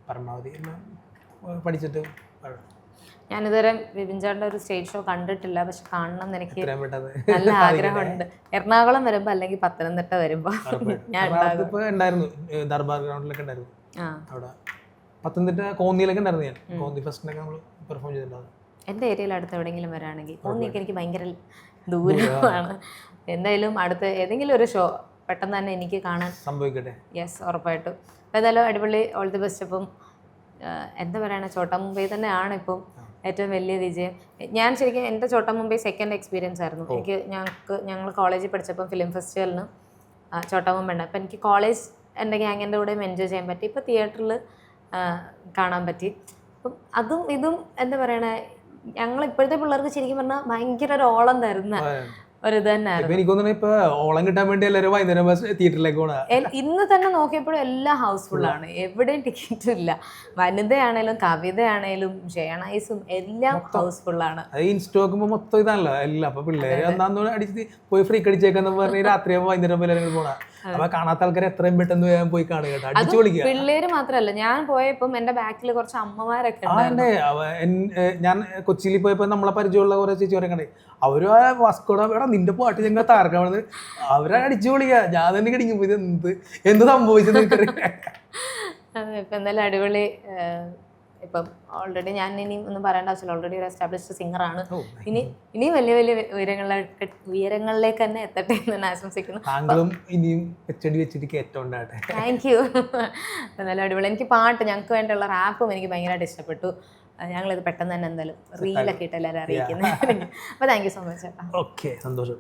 പരമാവധി എല്ലാം പഠിച്ചിട്ട് പാടാം.
ഞാനിതുവരെ വിപിൻ ചേട്ടൻ്റെ ഒരു സ്റ്റേജ് ഷോ കണ്ടിട്ടില്ല, പക്ഷെ കാണണം എന്ന് എനിക്ക് നല്ല ആഗ്രഹമുണ്ട്. എറണാകുളം വരുമ്പോൾ അല്ലെങ്കിൽ പത്തനംതിട്ട വരുമ്പോൾ ഞാൻ
ഉണ്ടായിരുന്നു. ദർബാർ ഗ്രൗണ്ടിലൊക്കെ ഉണ്ടായിരുന്നു. അവിടെ പത്തനംതിട്ട കോന്നിയിലൊക്കെ ഉണ്ടായിരുന്നു. ഞാൻ കോന്നി ഫെസ്റ്റിനൊക്കെ നമ്മൾ പെർഫോം ചെയ്തിട്ടുണ്ടായിരുന്നു.
എൻ്റെ ഏരിയയിൽ അടുത്ത് എവിടെയെങ്കിലും വരാണെങ്കിൽ, കോന്നിയൊക്കെ എനിക്ക് ഭയങ്കര ദൂരമാണ്. എന്തായാലും അടുത്ത് ഏതെങ്കിലും ഒരു ഷോ പെട്ടെന്ന് തന്നെ എനിക്ക് കാണാൻ
സംഭവിക്കട്ടെ.
യെസ്, ഉറപ്പായിട്ടും. ഏതായാലും അടിപൊളി, ഓൾ ദി ബെസ്റ്റ്. അപ്പം എന്താ പറയുക, ചോട്ടാ മുംബൈ തന്നെയാണ് ഇപ്പം ഏറ്റവും വലിയ വിജയം. ഞാൻ ശരിക്കും എൻ്റെ ചോട്ടാ മുംബൈ സെക്കൻഡ് എക്സ്പീരിയൻസ് ആയിരുന്നു. എനിക്ക് ഞങ്ങൾ കോളേജിൽ പഠിച്ചപ്പം ഫിലിം ഫെസ്റ്റിവലിന് ചോട്ടാ മുംബൈ ഉണ്ട്. അപ്പം എനിക്ക് കോളേജ് എൻ്റെ ഗ്യാങ്ങിൻ്റെ കൂടെയും എൻജോയ് ചെയ്യാൻ പറ്റി. ഇപ്പോൾ തിയേറ്ററിൽ കാണാൻ പറ്റി. അപ്പം അതും ഇതും എന്താ പറയണേ, ഞങ്ങൾ ഇപ്പോഴത്തെ പിള്ളേർക്ക് ശരിക്കും പറഞ്ഞാൽ ഭയങ്കര ഒരു ഓളം തരുന്ന ഒരു ഇത് തന്നെയായിരുന്നു.
എനിക്ക് തോന്നുന്നു ഇപ്പൊ ഓളം കിട്ടാൻ വേണ്ടി എല്ലാവരും വൈകുന്നേരം തിയേറ്ററിലേക്ക് പോകണം.
ഇന്ന് തന്നെ നോക്കിയപ്പോഴും എല്ലാം ഹൗസ്ഫുള്ളാണ്, എവിടെയും ടിക്കറ്റും ഇല്ല. വനിതയാണേലും കവിതയാണേലും ഷെയണൈസും എല്ലാം ഹൗസ്ഫുള്ളാണ്.
ഇൻസ്റ്റോ നോക്കുമ്പോൾ മൊത്തം ഇതാണല്ലോ എല്ലാം. അപ്പൊ പിള്ളേര് എന്നാന്ന് അടിച്ച് പോയി ഫ്രീ അടിച്ചേക്കെന്ന് പറഞ്ഞ് രാത്രിയാകുമ്പോൾ വൈകുന്നേരം എല്ലാവരും പോകണം. അപ്പൊ കാണാത്ത ആൾക്കാർ എത്രയും പെട്ടെന്ന് വേഗം പോയി കാണുക കേട്ടോ, അടിച്ചു വിളിക്കുക.
പിള്ളേര് മാത്രല്ല, ഞാൻ പോയപ്പം എന്റെ ബാക്കിൽ കുറച്ച് അമ്മമാരൊക്കെ
ഞാൻ കൊച്ചിയിൽ പോയപ്പോ നമ്മളെ പരിചയമുള്ള കുറെ ചേച്ചിമാരെ കണ്ടേ. അവര് വാസ്കോട എടാ നിന്റെ പാട്ട് ഞങ്ങൾ താരക്കാൻ വന്നത് അവരെ അടിച്ചു വിളിക്കുക. ഞാൻ തന്നെ കിടങ്ങി പോയത് എന്ത് സംഭവിച്ചത് എനിക്കറിയാം.
ഇപ്പം എന്തായാലും അടിപൊളി. ഇപ്പം ഓൾറെഡി ഞാൻ ഇനിയും ഒന്നും പറയേണ്ട ആവശ്യമില്ല, ഓൾറെഡി ഒരു എസ്റ്റാബ്ലിഷ്ഡ് സിംഗറാണ്. ഇനിയും വലിയ വലിയ ഉയരങ്ങളിലേക്ക് തന്നെ എത്തട്ടെ എന്ന് ഞാൻ ആശംസിക്കുന്നു.
താങ്കളും ഇനിയും വെച്ചിട്ട് കേട്ടോണ്ടാട്ടെ.
Thank you. എന്തായാലും അടിപൊളി. എനിക്ക് പാട്ട്, ഞങ്ങൾക്ക് വേണ്ടിയുള്ള റാപ്പും എനിക്ക് ഭയങ്കരമായിട്ട് ഇഷ്ടപ്പെട്ടു. ഞങ്ങളിത് പെട്ടെന്ന് തന്നെ എന്തായാലും റീലൊക്കെ ഇട്ട് എല്ലാവരും അറിയിക്കുന്നത്. അപ്പോൾ താങ്ക് യു സോ മച്ച് ചേട്ടാ.
ഓക്കെ, സന്തോഷം.